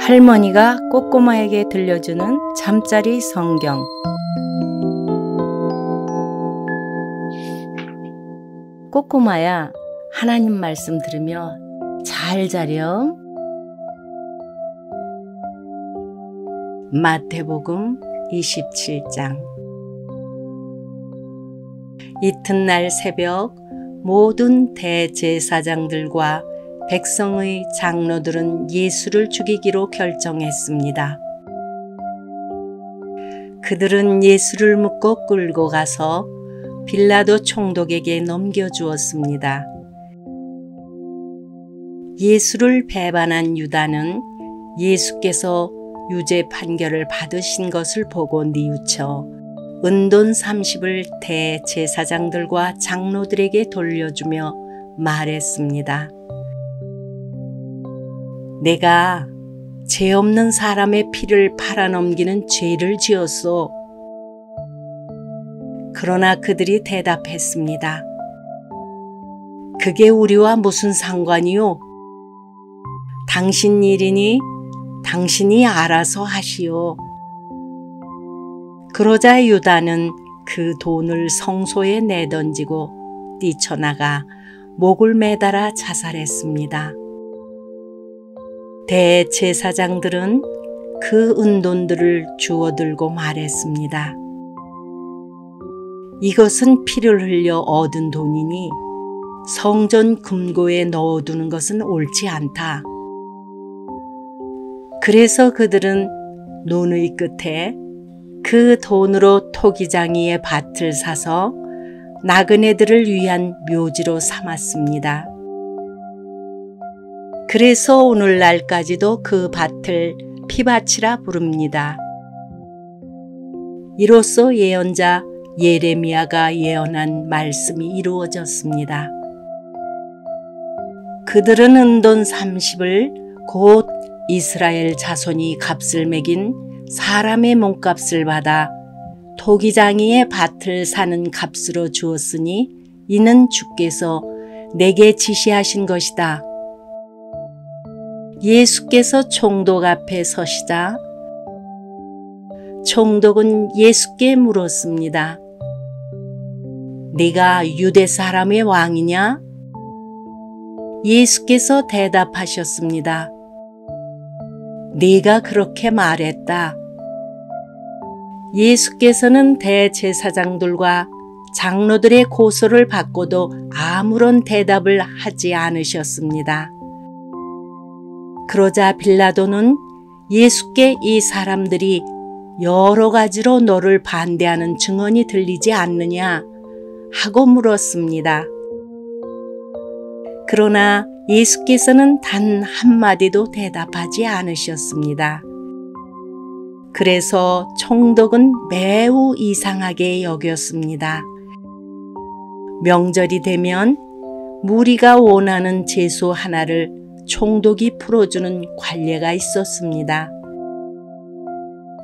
할머니가 꼬꼬마에게 들려주는 잠자리 성경. 꼬꼬마야, 하나님 말씀 들으며 잘 자렴. 마태복음 27장. 이튿날 새벽 모든 대제사장들과 백성의 장로들은 예수를 죽이기로 결정했습니다. 그들은 예수를 묶고 끌고 가서 빌라도 총독에게 넘겨주었습니다. 예수를 배반한 유다는 예수께서 유죄 판결을 받으신 것을 보고 뉘우쳐 은돈 30을 대제사장들과 장로들에게 돌려주며 말했습니다. 내가 죄 없는 사람의 피를 팔아넘기는 죄를 지었소. 그러나 그들이 대답했습니다. 그게 우리와 무슨 상관이요? 당신 일이니 당신이 알아서 하시오. 그러자 유다는 그 돈을 성소에 내던지고 뛰쳐나가 목을 매달아 자살했습니다. 대제사장들은 그 은돈들을 주워들고 말했습니다. 이것은 피를 흘려 얻은 돈이니 성전 금고에 넣어두는 것은 옳지 않다. 그래서 그들은 논의 끝에 그 돈으로 토기장이의 밭을 사서 나그네들을 위한 묘지로 삼았습니다. 그래서 오늘날까지도 그 밭을 피밭이라 부릅니다. 이로써 예언자 예레미야가 예언한 말씀이 이루어졌습니다. 그들은 은돈 30을 곧 이스라엘 자손이 값을 매긴 사람의 몸값을 받아 토기장이의 밭을 사는 값으로 주었으니 이는 주께서 내게 지시하신 것이다. 예수께서 총독 앞에 서시자 총독은 예수께 물었습니다. 네가 유대 사람의 왕이냐? 예수께서 대답하셨습니다. 네가 그렇게 말했다. 예수께서는 대제사장들과 장로들의 고소를 받고도 아무런 대답을 하지 않으셨습니다. 그러자 빌라도는 예수께 이 사람들이 여러 가지로 너를 반대하는 증언이 들리지 않느냐 하고 물었습니다. 그러나 예수께서는 단 한마디도 대답하지 않으셨습니다. 그래서 총독은 매우 이상하게 여겼습니다. 명절이 되면 무리가 원하는 제수 하나를 총독이 풀어주는 관례가 있었습니다.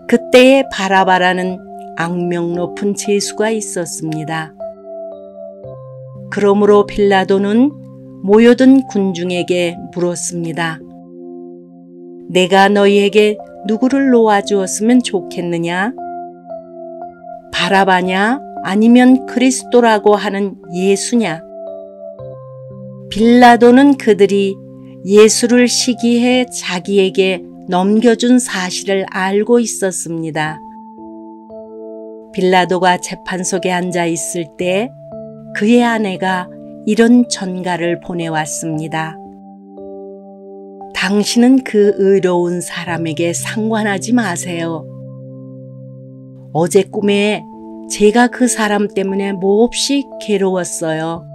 그때에 바라바라는 악명 높은 제수가 있었습니다. 그러므로 빌라도는 모여든 군중에게 물었습니다. 내가 너희에게 누구를 놓아주었으면 좋겠느냐? 바라바냐? 아니면 그리스도라고 하는 예수냐? 빌라도는 그들이 예수를 시기해 자기에게 넘겨준 사실을 알고 있었습니다. 빌라도가 재판석에 앉아 있을 때 그의 아내가 이런 전가를 보내왔습니다. 당신은 그 의로운 사람에게 상관하지 마세요. 어제 꿈에 제가 그 사람 때문에 몹시 괴로웠어요.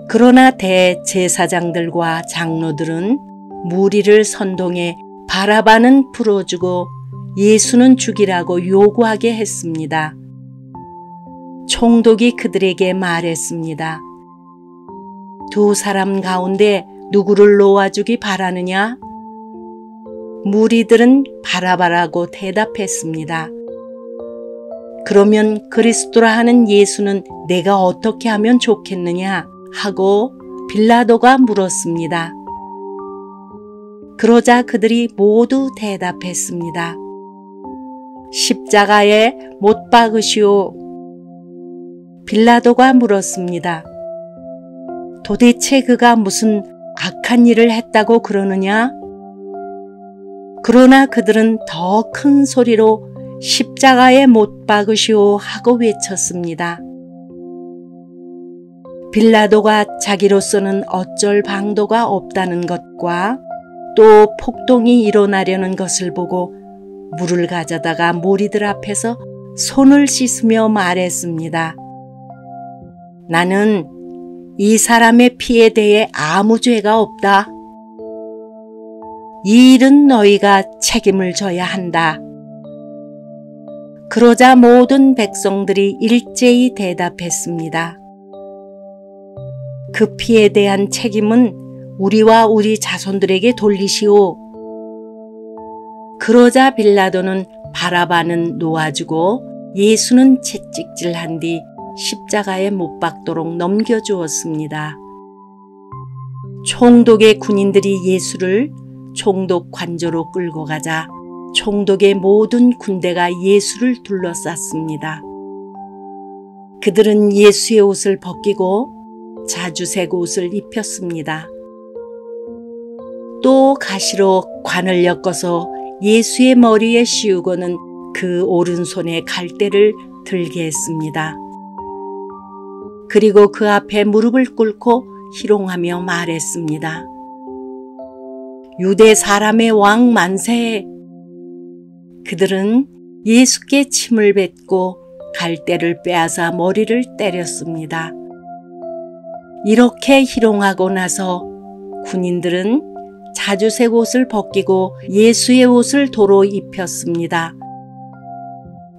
그러나 대제사장들과 장로들은 무리를 선동해 바라바는 풀어주고 예수는 죽이라고 요구하게 했습니다. 총독이 그들에게 말했습니다. 두 사람 가운데 누구를 놓아주기 바라느냐? 무리들은 바라바라고 대답했습니다. 그러면 그리스도라 하는 예수는 내가 어떻게 하면 좋겠느냐? 하고 빌라도가 물었습니다. 그러자 그들이 모두 대답했습니다. 십자가에 못 박으시오. 빌라도가 물었습니다. 도대체 그가 무슨 악한 일을 했다고 그러느냐? 그러나 그들은 더 큰 소리로 십자가에 못 박으시오 하고 외쳤습니다. 빌라도가 자기로서는 어쩔 방도가 없다는 것과 또 폭동이 일어나려는 것을 보고 물을 가져다가 무리들 앞에서 손을 씻으며 말했습니다. 나는 이 사람의 피에 대해 아무 죄가 없다. 이 일은 너희가 책임을 져야 한다. 그러자 모든 백성들이 일제히 대답했습니다. 그 피에 대한 책임은 우리와 우리 자손들에게 돌리시오. 그러자 빌라도는 바라바는 놓아주고 예수는 채찍질한 뒤 십자가에 못 박도록 넘겨주었습니다. 총독의 군인들이 예수를 총독 관저로 끌고 가자 총독의 모든 군대가 예수를 둘러쌌습니다. 그들은 예수의 옷을 벗기고 자주색 옷을 입혔습니다. 또 가시로 관을 엮어서 예수의 머리에 씌우고는 그 오른손에 갈대를 들게 했습니다. 그리고 그 앞에 무릎을 꿇고 희롱하며 말했습니다. 유대 사람의 왕 만세! 그들은 예수께 침을 뱉고 갈대를 빼앗아 머리를 때렸습니다. 이렇게 희롱하고 나서 군인들은 자주색 옷을 벗기고 예수의 옷을 도로 입혔습니다.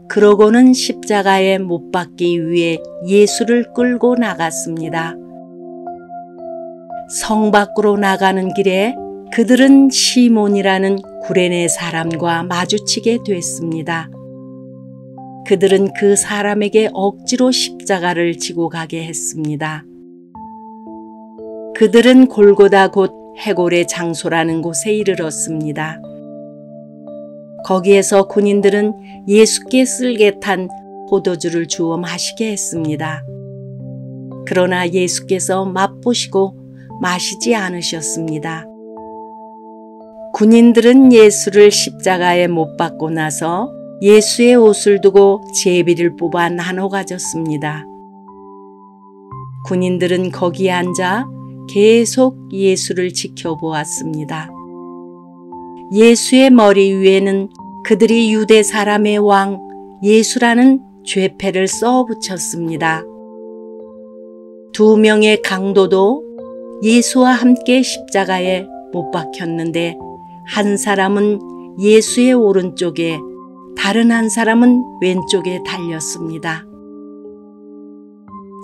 그러고는 십자가에 못 박기 위해 예수를 끌고 나갔습니다. 성 밖으로 나가는 길에 그들은 시몬이라는 구레네 사람과 마주치게 됐습니다. 그들은 그 사람에게 억지로 십자가를 지고 가게 했습니다. 그들은 골고다 곧 해골의 장소라는 곳에 이르렀습니다. 거기에서 군인들은 예수께 쓸개 탄 포도주를 주어 마시게 했습니다. 그러나 예수께서 맛보시고 마시지 않으셨습니다. 군인들은 예수를 십자가에 못 박고 나서 예수의 옷을 두고 제비를 뽑아 나눠 가졌습니다. 군인들은 거기에 앉아 계속 예수를 지켜보았습니다. 예수의 머리 위에는 그들이 유대 사람의 왕 예수라는 죄패를 써 붙였습니다. 두 명의 강도도 예수와 함께 십자가에 못 박혔는데 한 사람은 예수의 오른쪽에 다른 한 사람은 왼쪽에 달렸습니다.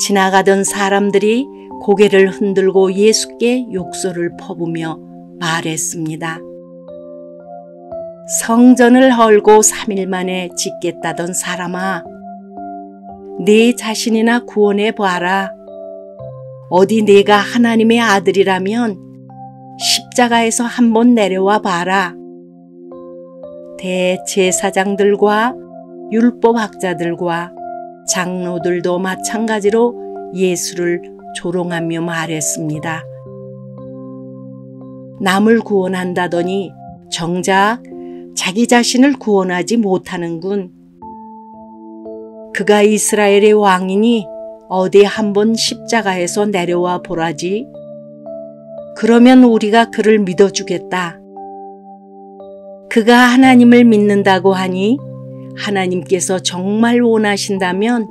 지나가던 사람들이 고개를 흔들고 예수께 욕설을 퍼부며 말했습니다. 성전을 헐고 3일 만에 짓겠다던 사람아, 네 자신이나 구원해 봐라. 어디 네가 하나님의 아들이라면 십자가에서 한번 내려와 봐라. 대제사장들과 율법학자들과 장로들도 마찬가지로 예수를 조롱하며 말했습니다. 남을 구원한다더니 정작 자기 자신을 구원하지 못하는군. 그가 이스라엘의 왕이니 어디 한번 십자가에서 내려와 보라지. 그러면 우리가 그를 믿어주겠다. 그가 하나님을 믿는다고 하니 하나님께서 정말 원하신다면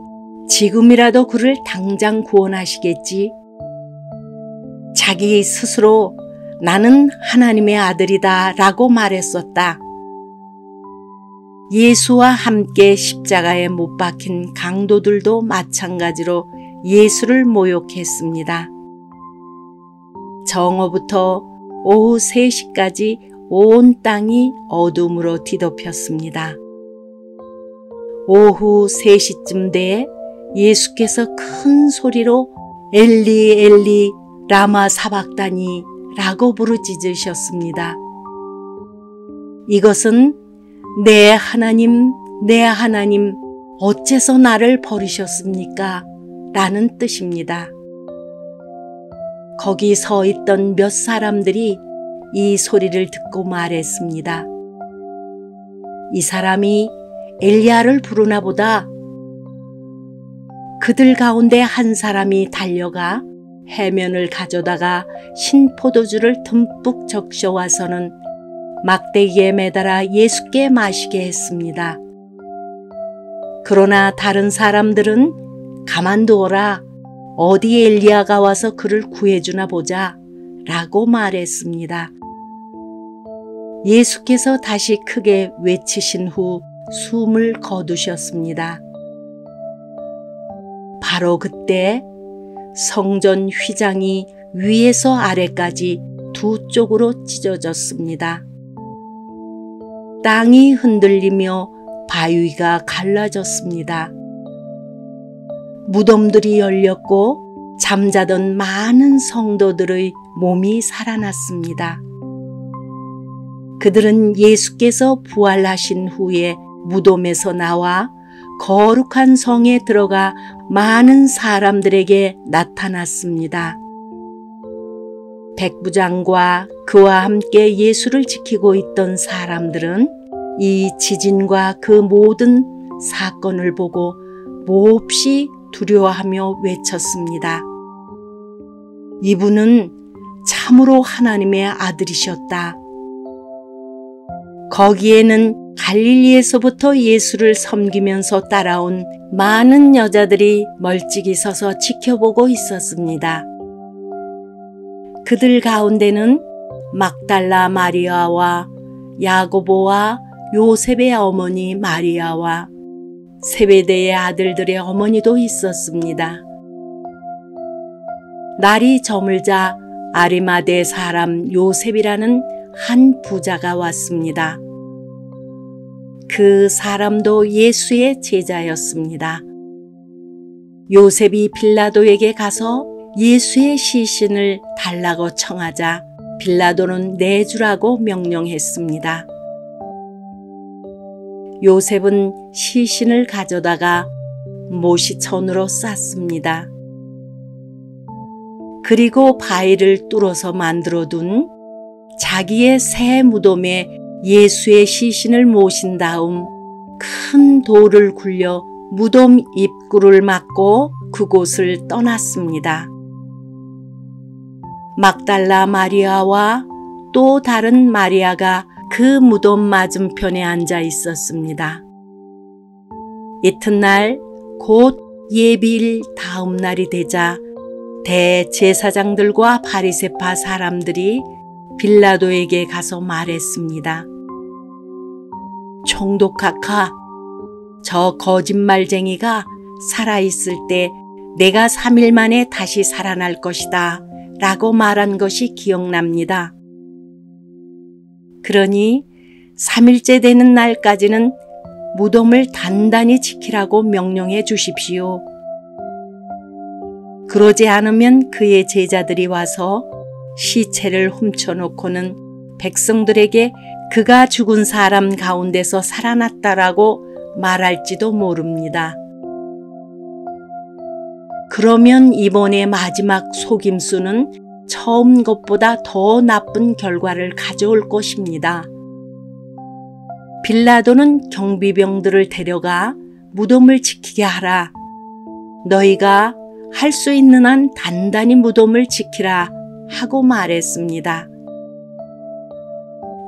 지금이라도 그를 당장 구원하시겠지. 자기 스스로 나는 하나님의 아들이다 라고 말했었다. 예수와 함께 십자가에 못 박힌 강도들도 마찬가지로 예수를 모욕했습니다. 정오부터 오후 3시까지 온 땅이 어둠으로 뒤덮였습니다. 오후 3시쯤 돼 예수께서 큰 소리로 엘리 엘리 라마 사박다니 라고 부르짖으셨습니다. 이것은 내 하나님, 내 하나님, 어째서 나를 버리셨습니까? 라는 뜻입니다. 거기 서 있던 몇 사람들이 이 소리를 듣고 말했습니다. 이 사람이 엘리야를 부르나 보다. 그들 가운데 한 사람이 달려가 해면을 가져다가 신포도주를 듬뿍 적셔와서는 막대기에 매달아 예수께 마시게 했습니다. 그러나 다른 사람들은 가만두어라. 어디 엘리야가 와서 그를 구해주나 보자 라고 말했습니다. 예수께서 다시 크게 외치신 후 숨을 거두셨습니다. 바로 그때 성전 휘장이 위에서 아래까지 두 쪽으로 찢어졌습니다. 땅이 흔들리며 바위가 갈라졌습니다. 무덤들이 열렸고 잠자던 많은 성도들의 몸이 살아났습니다. 그들은 예수께서 부활하신 후에 무덤에서 나와 거룩한 성에 들어가 많은 사람들에게 나타났습니다. 백부장과 그와 함께 예수를 지키고 있던 사람들은 이 지진과 그 모든 사건을 보고 몹시 두려워하며 외쳤습니다. 이분은 참으로 하나님의 아들이셨다. 거기에는 갈릴리에서부터 예수를 섬기면서 따라온 많은 여자들이 멀찍이 서서 지켜보고 있었습니다. 그들 가운데는 막달라 마리아와 야고보와 요셉의 어머니 마리아와 세베대의 아들들의 어머니도 있었습니다. 날이 저물자 아리마대 사람 요셉이라는 한 부자가 왔습니다. 그 사람도 예수의 제자였습니다. 요셉이 빌라도에게 가서 예수의 시신을 달라고 청하자 빌라도는 내주라고 명령했습니다. 요셉은 시신을 가져다가 모시천으로 쌌습니다. 그리고 바위를 뚫어서 만들어둔 자기의 새 무덤에 예수의 시신을 모신 다음 큰 돌을 굴려 무덤 입구를 막고 그곳을 떠났습니다. 막달라 마리아와 또 다른 마리아가 그 무덤 맞은편에 앉아 있었습니다. 이튿날 곧 예비일 다음 날이 되자 대제사장들과 바리새파 사람들이 빌라도에게 가서 말했습니다. 총독각하, 저 거짓말쟁이가 살아있을 때 내가 3일 만에 다시 살아날 것이다 라고 말한 것이 기억납니다. 그러니 3일째 되는 날까지는 무덤을 단단히 지키라고 명령해 주십시오. 그러지 않으면 그의 제자들이 와서 시체를 훔쳐놓고는 백성들에게 그가 죽은 사람 가운데서 살아났다라고 말할지도 모릅니다. 그러면 이번의 마지막 속임수는 처음 것보다 더 나쁜 결과를 가져올 것입니다. 빌라도는 경비병들을 데려가 무덤을 지키게 하라. 너희가 할 수 있는 한 단단히 무덤을 지키라 하고 말했습니다.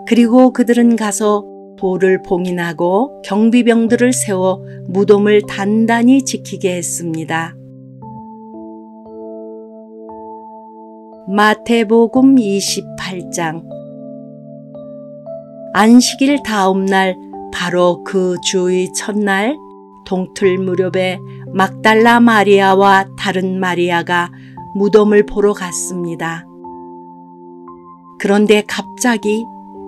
그리고 그들은 가서 돌을 봉인하고 경비병들을 세워 무덤을 단단히 지키게 했습니다. 마태복음 28장. 안식일 다음 날 바로 그 주의 첫날 동틀 무렵에 막달라 마리아와 다른 마리아가 무덤을 보러 갔습니다. 그런데 갑자기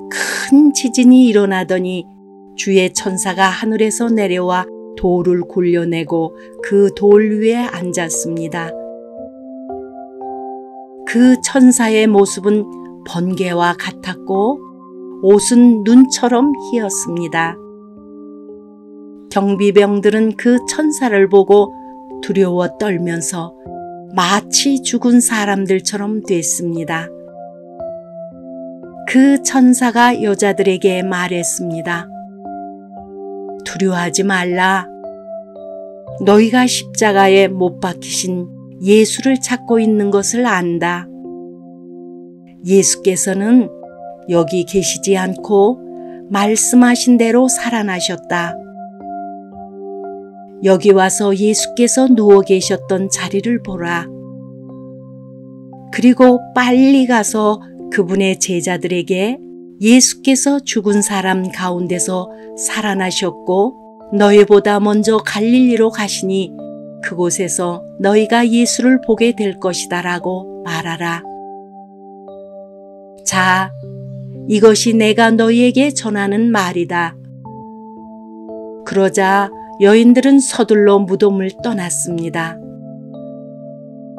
큰 지진이 일어나더니 주의 천사가 하늘에서 내려와 돌을 굴려내고 그 돌 위에 앉았습니다. 그 천사의 모습은 번개와 같았고 옷은 눈처럼 희었습니다. 경비병들은 그 천사를 보고 두려워 떨면서 마치 죽은 사람들처럼 됐습니다. 그 천사가 여자들에게 말했습니다. 두려워하지 말라. 너희가 십자가에 못 박히신 예수를 찾고 있는 것을 안다. 예수께서는 여기 계시지 않고 말씀하신 대로 살아나셨다. 여기 와서 예수께서 누워 계셨던 자리를 보라. 그리고 빨리 가서 그분의 제자들에게 예수께서 죽은 사람 가운데서 살아나셨고 너희보다 먼저 갈릴리로 가시니 그곳에서 너희가 예수를 보게 될 것이다 라고 말하라. 자, 이것이 내가 너희에게 전하는 말이다. 그러자 여인들은 서둘러 무덤을 떠났습니다.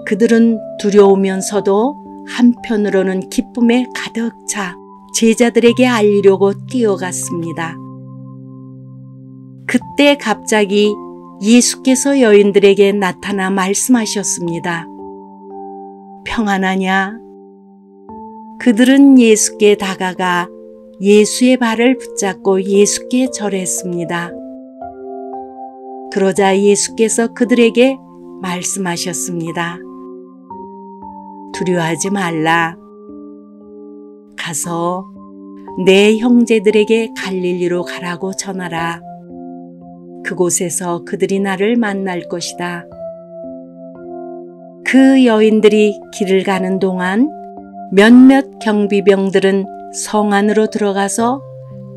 그들은 두려우면서도 한편으로는 기쁨에 가득 차 제자들에게 알리려고 뛰어갔습니다. 그때 갑자기 예수께서 여인들에게 나타나 말씀하셨습니다. 평안하냐? 그들은 예수께 다가가 예수의 발을 붙잡고 예수께 절했습니다. 그러자 예수께서 그들에게 말씀하셨습니다. 두려워하지 말라. 가서 내 형제들에게 갈릴리로 가라고 전하라. 그곳에서 그들이 나를 만날 것이다. 그 여인들이 길을 가는 동안 몇몇 경비병들은 성 안으로 들어가서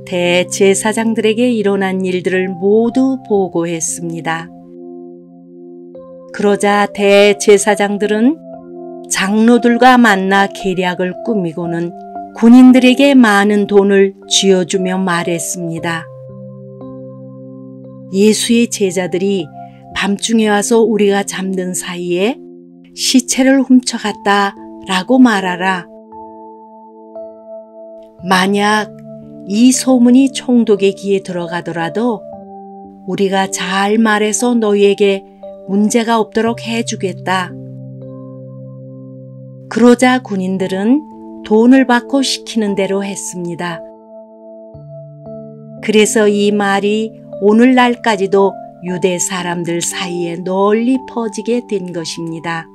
대제사장들에게 일어난 일들을 모두 보고했습니다. 그러자 대제사장들은 장로들과 만나 계략을 꾸미고는 군인들에게 많은 돈을 쥐어주며 말했습니다. 예수의 제자들이 밤중에 와서 우리가 잠든 사이에 시체를 훔쳐갔다 라고 말하라. 만약 이 소문이 총독의 귀에 들어가더라도 우리가 잘 말해서 너희에게 문제가 없도록 해주겠다. 그러자 군인들은 돈을 받고 시키는 대로 했습니다. 그래서 이 말이 오늘날까지도 유대 사람들 사이에 널리 퍼지게 된 것입니다.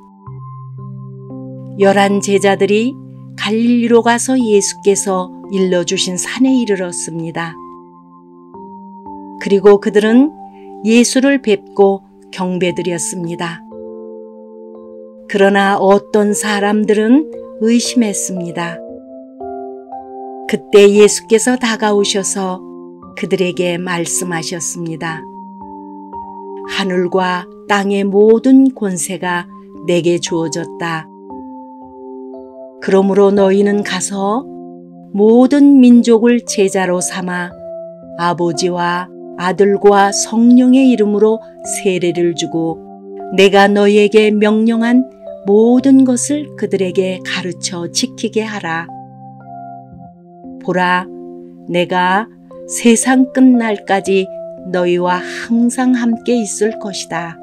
11 제자들이 갈릴리로 가서 예수께서 일러주신 산에 이르렀습니다. 그리고 그들은 예수를 뵙고 경배드렸습니다. 그러나 어떤 사람들은 의심했습니다. 그때 예수께서 다가오셔서 그들에게 말씀하셨습니다. 하늘과 땅의 모든 권세가 내게 주어졌다. 그러므로 너희는 가서 모든 민족을 제자로 삼아 아버지와 아들과 성령의 이름으로 세례를 주고 내가 너희에게 명령한 모든 것을 그들에게 가르쳐 지키게 하라. 보라, 내가 세상 끝날까지 너희와 항상 함께 있을 것이다.